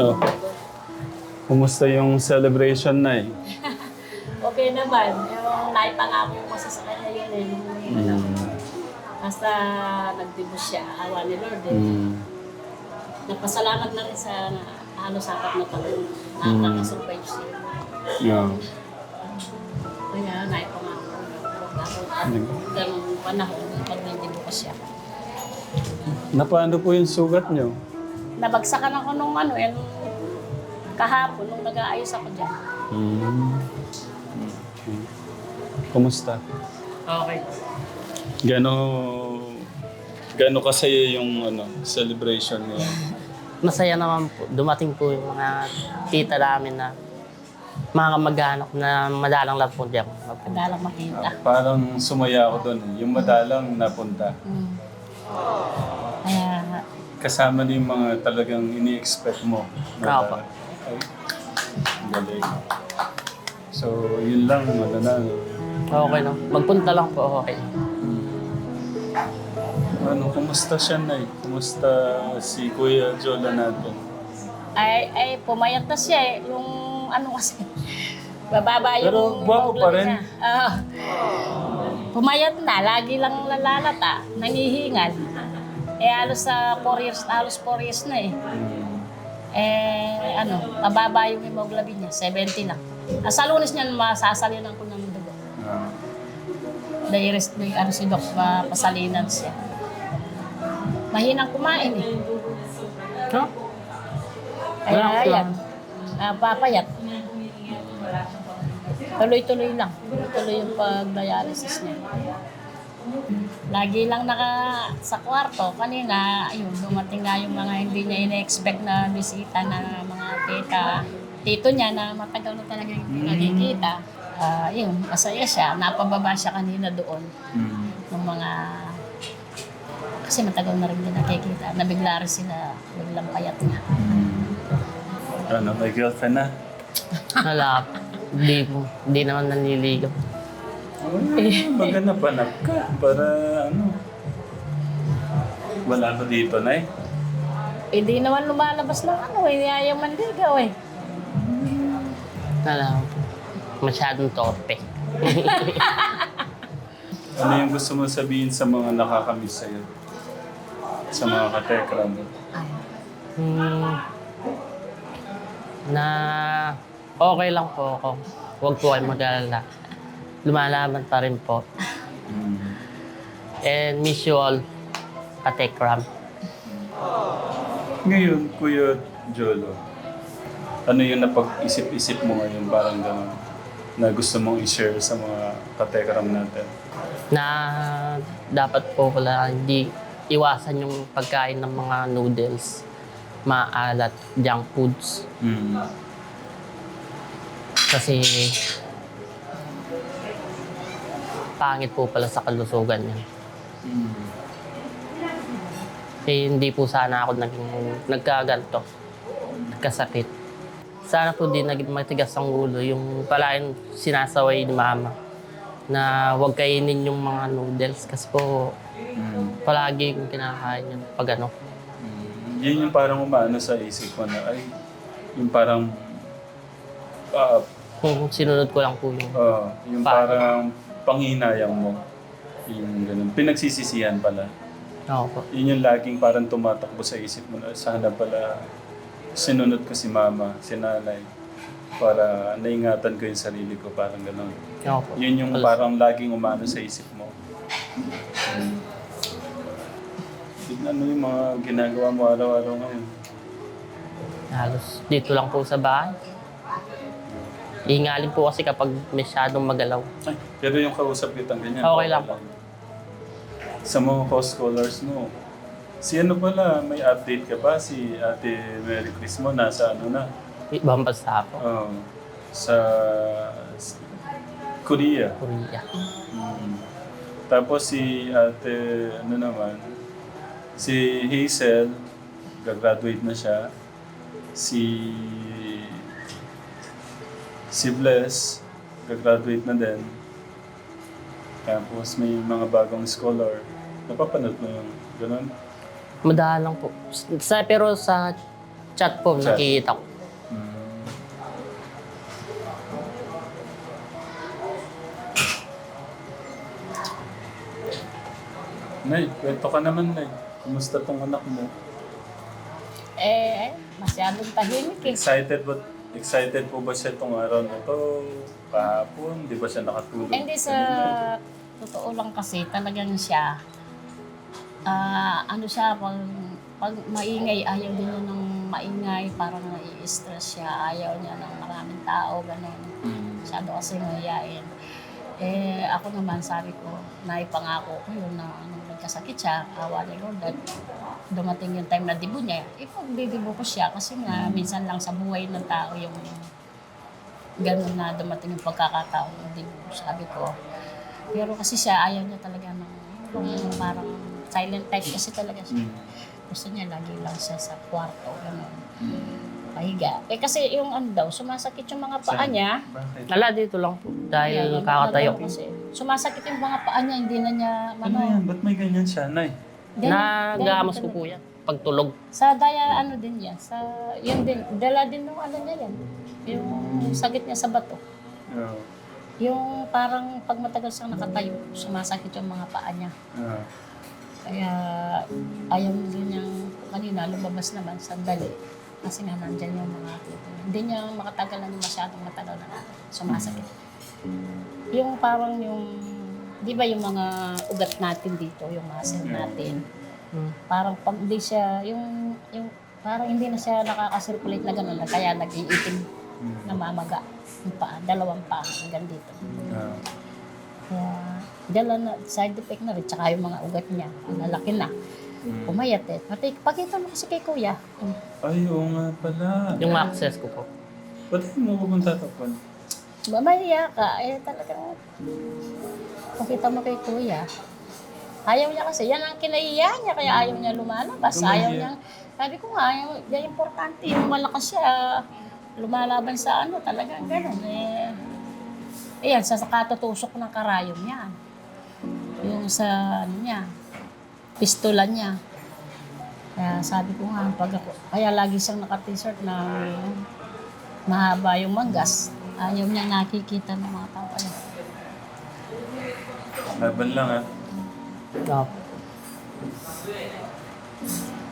Oh. Kumusta yung celebration na eh? Okay naman. Yung naipangako ko kasi sa kanya yun eh. Basta nag-debut siya, awa ni Lord eh. Nagpasalamat na rin sa halos apat na taon na nakasurvive siya. Yeah. Kaya naipangako ko. Ganong panahon, pag nag-debut ko siya. Napaano po yung sugat nyo? Nabagsakan ako nung kahapon, nung nag-aayos ako dyan. Okay. Kumusta? Okay. Gano kasaya yung celebration niya? Masaya naman po. Dumating po yung mga tita namin na mga kamag-anak na madalang lang po diyan. Madalang makita. Parang sumaya ako doon. Yung madalang napunta. Kaya, Kasama din yung mga talagang ini-expect mo. Opo. Ay, ang galing. So, yun lang. Okay no. Magpunta lang po, okay. Kumusta siya, Nay? Kumusta si Kuya Jola natin? ay pumayat na siya eh. Yung kasi, bababa yung... Pero gwapo pa rin. Pumayat na, lagi lang nalalata, nangihingal. Halos 4 years na eh. Mababa yung hemoglobin niya, 70 lang. Sa Lunes niyan, masasalinan ko ng dugo. Dairis, si Doc, pasalinan siya. Mahinang kumain eh. No? Kaya ayan, papayat. Tuloy-tuloy lang. Tuloy yung pag-dialysis niya. Lagi lang sa kwarto. Kanina, dumating na yung mga hindi niya ina-expect na bisita na mga tito niya na matagal na talaga hindi nakikita. Masaya siya. Napababa siya kanina doon. Ng mga... Kasi matagal na rin din nakikita. Nabigla rin sila. Biglang payat niya. May girlfriend na? Wala. Hindi naman nanliligaw. Maghanap-hanap ka para Wala ba dito, Nay? Hindi naman lumalabas lang ayaw manligaw eh. Wala. Masyadong torpe. Ano yung gusto mo sabihin sa mga nakakamiss sa'yo? Sa mga katekram mo? Na okay lang po ako. Huwag po kayo mag-alala. Lumalaban pa rin po. And miss you all, katekram. Ngayon, Kuya Jolo, ano yung napag-isip-isip mo ngayon parang gano'n na gusto mong i-share sa mga katekram natin? Na dapat po pala hindi iwasan yung pagkain ng mga noodles, maalat, junk foods. Kasi pangit po pala sa kalusugan yan. Eh, hindi po sana ako nagkaganto, nagkasakit. Sana po di naging matigas ang ulo, yung pala yung sinasaway ni Mama na huwag kainin yung mga noodles kasi po palagi yung kinakain yun pag ano. Yun yung parang umano sa isip ko na ay, yung parang Sinunod ko lang po yung yung parang panghinayang mo. Yung ganun. Pinagsisisihan pala. Oo po. Yun yung laging parang tumatakbo sa isip mo na sana pala sinunod ko si Mama, si Nanay para naingatan ko yung sarili ko, parang gano'n. Oo po. Yun yung parang laging umano sa isip mo. Ano yung mga ginagawa mo araw-araw ngayon? Halos dito lang po sa bahay. Iingalin po kasi kapag masyadong magalaw. Ay, pero yung kausap kitang ganyan. Okay lang po. Sa mga co-scholars mo, si ano pala, may update ka ba? Si Ate Mary Chris mo, nasa ano na? Ibang bansa po. Sa Korea. Korea. Tapos si Ate, si Hazel, gagraduate na siya. Si Bless, gagraduate na din. Tapos may mga bagong scholar. Napapanood mo yung gano'n? Madalang po. Pero sa chat po, Chat. nakikita ko. Mm. Nay, kwento ka naman, Nay. Kumusta tong anak mo? Masyadong tahimik eh. Excited po ba siya itong araw na to? Kahapon, di ba siya nakatulog? Hindi sa totoo lang kasi talagang siya, ano siya, pag maingay, ayaw din niya ng maingay, parang nai-stress siya, ayaw niya ng maraming tao, gano'n. Masyado kasi mahihain. Ako naman, sabi ko, naipangako ko yun na nung nagkasakit siya, awa ni Lord, at dumating yung time na dibo niya, ipagdidibo ko siya kasi nga minsan lang sa buhay ng tao yung gano'n na dumating yung pagkakataon ng dibo, sabi ko. Pero kasi siya, ayaw niya talaga ng yung parang silent type kasi talaga siya. Gusto niya lagi lang siya sa kwarto, gano'n. Pahiga. Kasi yung ano daw, sumasakit yung mga paa niya. Bakit? Wala, dito lang po. Dahil Ayan, kakatayo. kasi sumasakit yung mga paa niya, hindi na niya, Ano yan? Ba't may ganyan siya, Nay? Nagamos ko po yan. Pagtulog. Sa ano din yan, yun din, dala din ng ano niya yan. Yung sakit niya sa bato. Oo. Yung parang pag matagal siyang nakatayo, sumasakit yung mga paa niya. Oo. Kaya ayaw din niyang kanina lumabas naman sandali. Kasi nga nandyan yung mga hindi niya makatagal na masyadong matagal na sumasakit. Yung parang yung, di ba yung mga ugat natin dito, yung muscle natin, parang pag hindi siya, yung parang hindi na siya nakaka-circulate na gano'n, kaya nag-iitim, namamaga yung paa, dalawang paa hanggang dito. Oo. Kaya dala na, side effect na rin, tsaka yung mga ugat niya, lalaki na. Pumayat eh. Pakita mo kasi kay kuya. Ay, oo nga pala. Yung access ko po. Ba't mo pupunta tapon? Mamaya ka, talagang pakita mo kay kuya. Ayaw niya kasi, yan ang kinaiyahan niya, kaya ayaw niya lumalabas. Ayaw niya, sabi ko nga, yan importante, yung malakas siya, lumalaban sa ano, talagang gano'n. Ayan, sa katutusok ng karayom niya. Yung sa, ano niya, pistola niya. Kaya sabi ko nga, kaya lagi siyang naka-t-shirt na mahaba yung manggas. Ayaw niya nakikita ng mga tao. Laban lang, ha? Oo.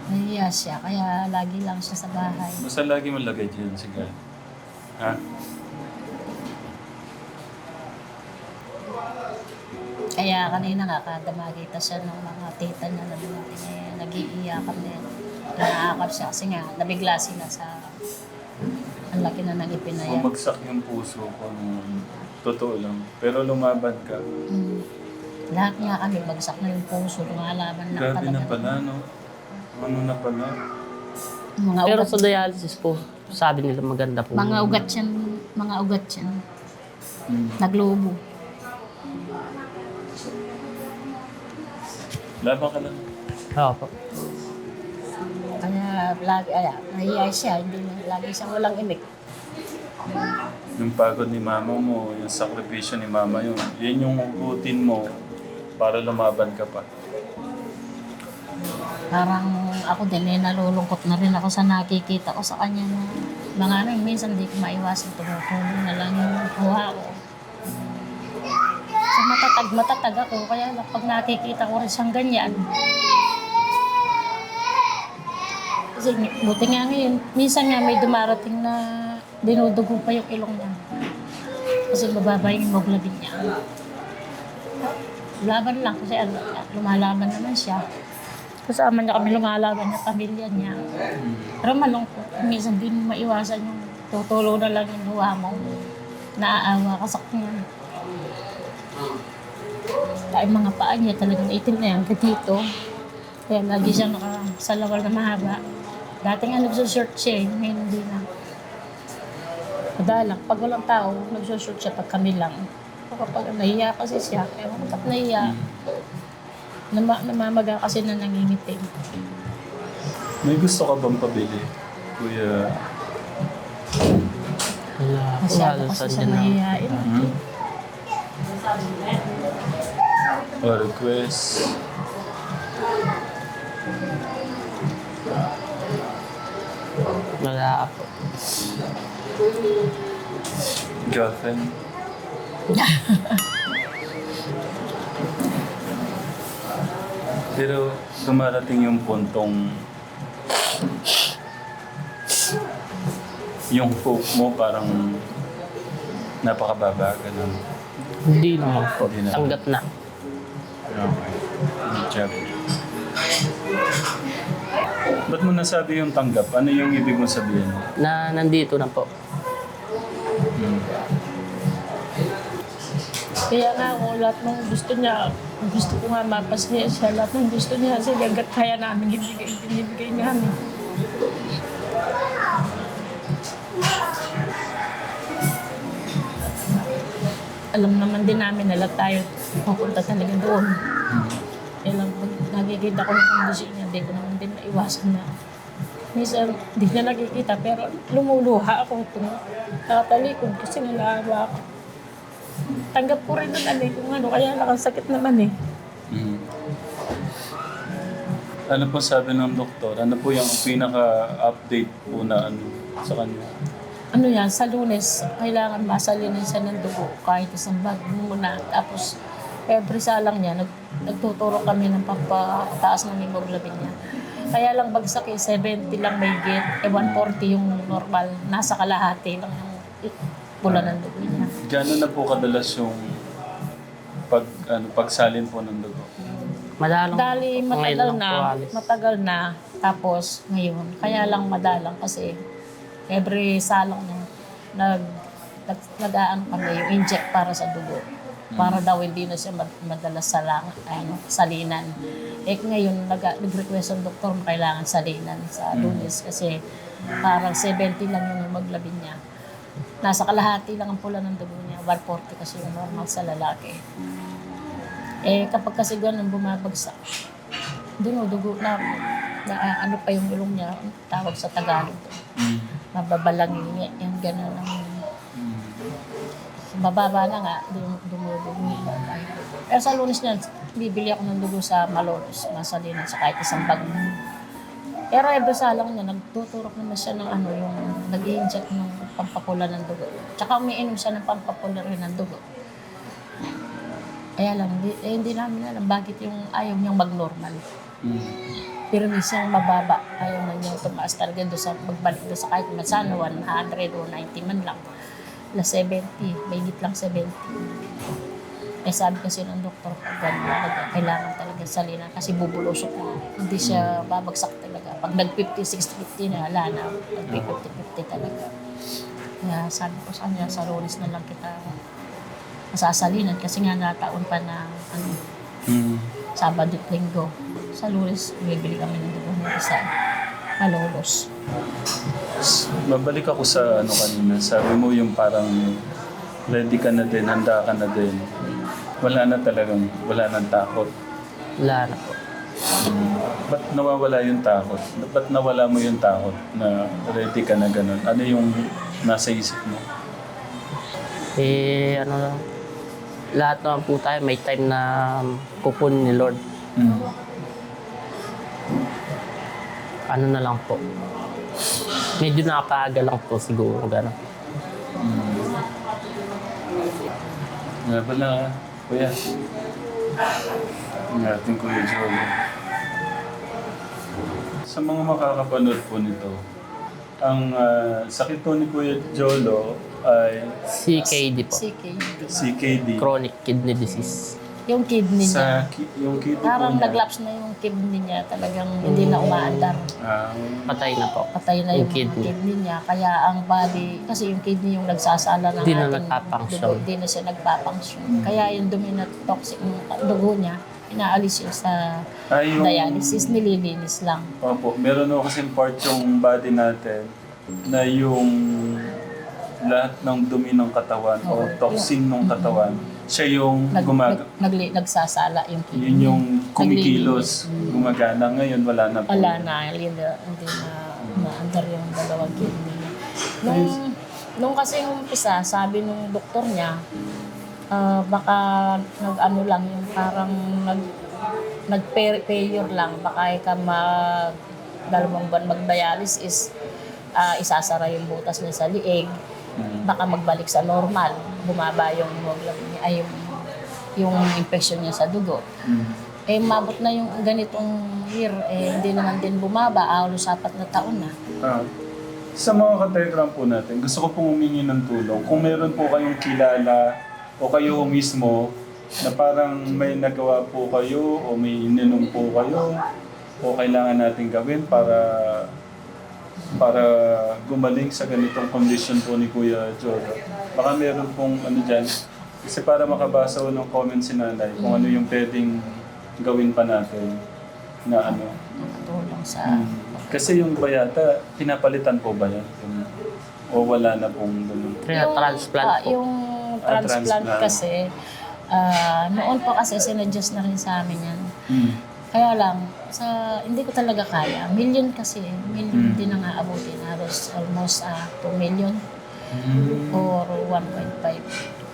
Nahiya siya, kaya lagi lang siya sa bahay. Basta lagi mo lagay dyan, sige. Ha? Kaya kanina nga, kada makita siya ng mga tita niya na dumating, nag-iiyakan din. Naaakap siya kasi nga, nabigla sila sa ang laki na nang ipinaya. Bumagsak yung puso ko nung totoo lang. Pero lumaban ka. Lahat nga kami, bagsak na yung puso, lumalaban na Grabe talaga. na pala, no? Ano na pala? Mga Pero ugat, sa dialysis po, sabi nila maganda po. mga ugat yan, naglobo. Laban ka lang. Oo po. Kaya nahiya siya, hindi na, lagi siyang walang imik. Yung pagod ni mama mo, yung sakripisyo ni mama, yun yung routine mo para lumaban ka pa. Parang ako din, nalulungkot na rin ako sa nakikita ko sa kanya na mga minsan hindi ko maiwasan, tumutulong na lang yung kuha ko. So matatag ako, kaya pag nakikita ko rin siyang ganyan. Kasi buti nga ngayon, minsan nga may dumarating na dinudugo pa yung ilong niya. Kasi mababa yung hemoglobin niya. Laban lang kasi lumalaban naman siya. Kasama niya kami lumalaban ng pamilya niya. Pero malungkot. Minsan din maiwasan yung tutulong na lang yung huwa mo. Naaawa ka sa kanya. Kaya mga paa niya talagang itim na yan dito. Kaya lagi siya nakasalawal na mahaba. Dati nga nagsushort siya ngayon hindi na. Madalang, pag walang tao, nagsushort siya pag kami lang. Kapag nahiya kasi siya, ewan ko ba't nahiya. Namamaga kasi na nangingitim. May gusto ka bang pabili, Kuya? Wala po. Masyado Halos kasi andyan siya na. mahihain. O request? Wala po. Girlfriend? Pero dumarating yung puntong yung hope mo parang napakababa, ganun. Hindi naman po. Hindi naman. Tanggap na. Okay. Good job. Ba't mo nasabi yung tanggap? Ano yung ibig mo sabihin? Na nandito na po. Kaya nga ako, lahat ng gusto niya, gusto ko nga mapasaya siya. Lahat ng gusto niya, kasi hanggat kaya namin, binibigay namin. Alam naman din namin na lahat tayo pupunta talaga doon. Kaya lang, pag nakikita ko ng kondisyon niya, hindi ko naman din naiwasan na. Minsan, hindi niya nakikita, pero lumuluha ako kung nakatalikod kasi nalawa ako. Tanggap ko rin naman eh, kung ano, kaya nakasakit naman eh. Mm. Ano po sabi ng doktor? Ano po yung pinaka-update po na ano sa kanya? Ano yan, sa Lunes, kailangan masalinin siya ng dugo kahit isang bag muna. Tapos, every salang niya, nagtuturo kami ng pampataas ng hemoglobin niya. Kaya lang bagsak eh, 70 lang may get, 140 yung normal, nasa kalahati lang yung pula ng dugo niya. Gano'n na po kadalas yung pagsalin po ng dugo? Madalang Dali, po. Ngayon lang po alis. matagal na, tapos ngayon. Kaya lang madalang kasi every salang niya, nag-aan kami yung inject para sa dugo. Para daw hindi na siya madalas salinan. Eh ngayon, nag-request ang doktor na kailangan salinan sa Lunes kasi parang 70 lang yung hemoglobin niya. Nasa kalahati lang ang pula ng dugo niya. 140 kasi yung normal sa lalaki. Eh kapag kasi ganun bumabagsak, dugo na ano pa yung ulong niya, tawag sa Tagalog. Mababalangin yung gano'n lang. Bababa na nga, dumudugo. Pero sa Lunes niyan, bibili ako ng dugo sa Malolos, masalinan sa kahit isang bag. Pero every salang niya, nagtuturok naman siya ng ano, yung nag-i-inject ng pampapula ng dugo. Tsaka umiinom siya ng pampapula rin ng dugo. Kaya lang, hindi namin alam bakit yung ayaw niyang mag-normal. Pero minsan mababa, ayaw na niyang tumaas talaga doon sa magbalik doon sa kahit masano, 100 o 90 man lang. Na 70, may higit lang 70. Eh sabi kasi ng doktor, kailangan talaga salinan kasi bubulusok na. Hindi siya babagsak talaga. Pag nag-50, 60, 50 na, wala na. Nag-50, 50 talaga. Kaya sabi ko sa kanya, sa Lunes na lang kita masasalinan kasi nga nataon pa na Sabado at Linggo. Sa Lunes, bibili kami ng dugo ng isa. Malolos. Babalik ako sa ano kanina. Sabi mo yung parang ready ka na din, handa ka na din. Wala na talagang, wala nang takot. Wala na po. Ba't nawawala yung takot? Ba't nawala mo yung takot na ready ka na ganun? Ano yung nasa isip mo? Eh, ano lang. Lahat naman po tayo, may time na kukunin ni Lord. Ano na lang po. Medyo nakapaaga lang po siguro. Gano'n. Nga pala, kuya. Ang ating Kuya Jolo. Sa mga makakapanood po nito, ang sakit po ni Kuya Jolo ay CKD po. CKD. Chronic kidney disease. Yung kidney niya. Yung kidney po Parang niya. nag-lapse na yung kidney niya. Talagang hindi na umaandar. Patay na po. Patay na yung kidney. kidney niya. Kaya ang body, kasi yung kidney yung nagsasala ng Di na ating nagpapangsyon. dugo. Hindi na siya nagpapangsyon. Kaya yung dumi na toxic ng dugo niya, inaalis yun sa dialysis, nililinis lang. Opo, meron ako kasing part yung body natin na yung lahat ng dumi ng katawan o toxin ng katawan, siya yung Nagsasala yung kidney. yun yung kumikilos, gumagana. Ngayon, wala na po. Wala na, hindi na maandar yung dalawang kidney niya. Nung kasi umpisa, sabi nung doktor niya, baka nag-ano lang, yung parang nag-failure lang, baka ka 2 buwan mag-dialysis. isasara yung butas niya sa liig, baka magbalik sa normal, bumaba yung hemoglobin niya, ay yung infection niya sa dugo. Eh, mabot na yung ganitong year, hindi naman din bumaba, halos 4 na taon na. Sa mga katekram po natin, gusto ko pong humingi ng tulong. Kung meron po kayong kilala o kayo mismo na parang may nagawa po kayo o may ininom po kayo o kailangan natin gawin para gumaling sa ganitong kondisyon po ni Kuya Jolo. Baka meron pong ano dyan. Kasi para makabasa ko ng comment si nanay kung ano yung pwedeng gawin pa natin na ano. Nakatulong sa... Kasi yung bayata, pinapalitan po ba yan? O wala na pong ganun? Transplant po. Yung transplant transplant. kasi, noon po kasi sinadjust na rin sa amin yan. Kaya lang, hindi ko talaga kaya. Million kasi, million din ang aabutin. Halos almost 2 million or 1.5.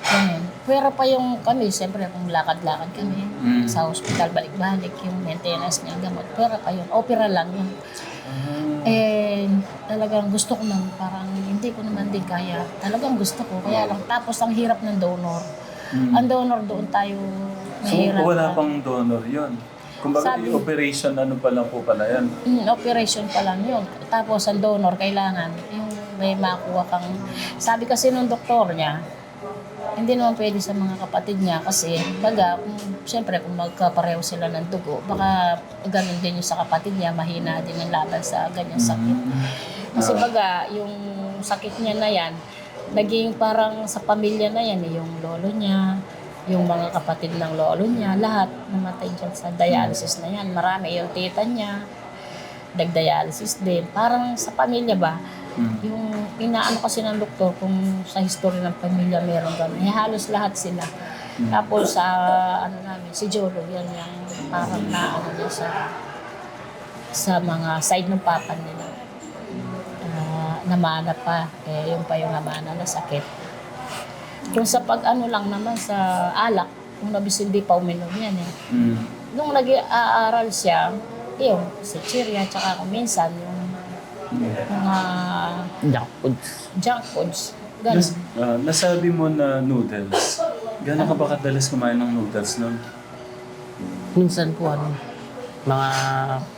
Ganun. Pero pa yung kami, siyempre kung lakad-lakad kami sa hospital, balik-balik, yung maintenance niya, gamot. Pero pa yun, opera lang yun. Talagang gusto ko man, parang hindi ko naman din kaya. Talagang gusto ko, kaya lang. Tapos ang hirap ng donor. Ang donor doon tayo So mahirap. wala pang donor yun? Kumbaga yung operation, ano pa lang po pala yan? Operation pa lang yun. Tapos ang donor, kailangan yung may makuha kang... Sabi kasi nung doktor niya, hindi naman pwede sa mga kapatid niya kasi siyempre kung magkapareho sila ng dugo, baka ganun din yung sa kapatid niya, mahina din ang laban sa ganyang sakit. Kasi yung sakit niya na yan, naging parang sa pamilya na yan, yung lolo niya, yung mga kapatid ng lolo niya, lahat namatay dyan sa dialysis na yan. Marami yung tita niya, nag-dialysis din. Parang sa pamilya ba, yung inaano kasi ng doktor kung sa history ng pamilya meron gano'n. Halos lahat sila. Tapos sa namin, si Jolo, yan yung parang naano niya sa mga side ng papa nila. Namana pa. Yung pa yung namana na sakit. Kung sa pag-ano lang naman sa alak, kung nabis hindi pa uminom yan Nung nag-aaral siya, yung si Chiria, tsaka kung minsan, yung mga junk foods. Ganun. Nasabi mo na noodles. Gano'n ka ba kadalas kumain ng noodles nun? Minsan po mga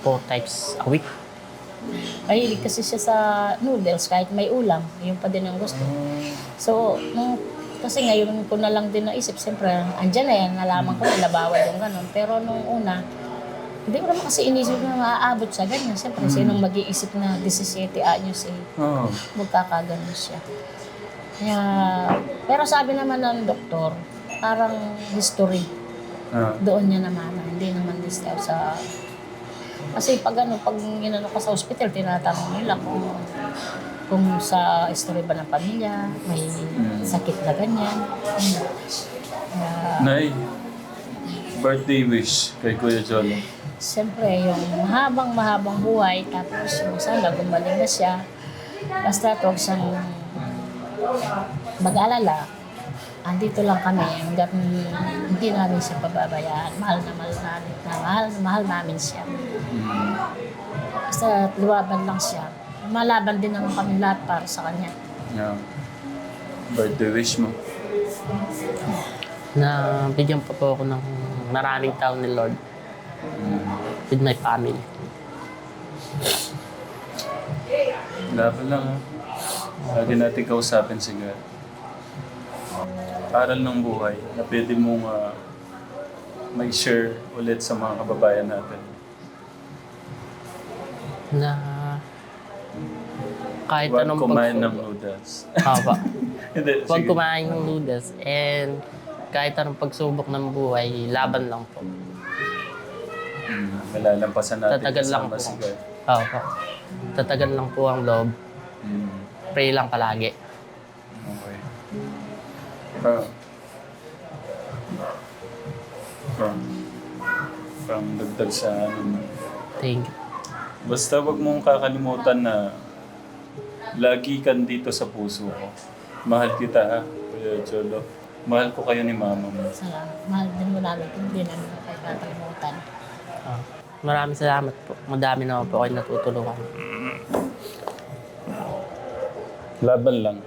4 times a week. Mahilig kasi siya sa noodles kahit may ulam. Yun pa din ang gusto. So, kasi ngayon ko na lang din naisip, siyempre, andyan na yan, nalaman ko na bawal yung ganun. Pero nung una, hindi ko naman kasi inisip na maaabot sa ganyan. Siyempre, sinong mag-iisip na 17 anyos magkakaganon siya. Kaya, pero sabi naman ng doktor, parang history. Doon niya naman, hindi naman disturb sa... Kasi pag inano ka sa hospital, tinatanong nila kung sa history ba ng pamilya, may sakit na ganyan. Nay, birthday wish kay Kuya Jolo. Siyempre, yung mahabang buhay, tapos yung sana gumaling na siya. Basta huwag siyang mag-alala. Andito lang kami, hanggat hindi namin siya pababayaan. Mahal namin siya. Basta luwaban lang siya. Malaban din naman kami lahat para sa kanya. Yeah. Birthday wish mo. Na bigyan pa po ako ng maraming taon ni Lord with my family. Laban lang Lagi natin kausapin si God. Aral ng buhay na pwede mong may share ulit sa mga kababayan natin. Na kahit Huwag anong kumain ng noodles. Hindi, Huwag sige. kumain ng noodles and kahit anong pagsubok ng buhay, laban lang po. Malalampasan natin Tatagal lang kasama po. si God. Opo. Tatagal lang po ang loob. Pray lang palagi. Okay. Pang dagdag sa ano. Thank you. Basta wag mong kakalimutan na lagi kan dito sa puso ko. Mahal kita ha, Kuya Jolo. Mahal ko kayo ni Mama mo. Salamat. Mahal din mo namin. Hindi namin kayo kakalimutan. Maraming salamat po. Madami naman po kayo natutulungan. Laban lang.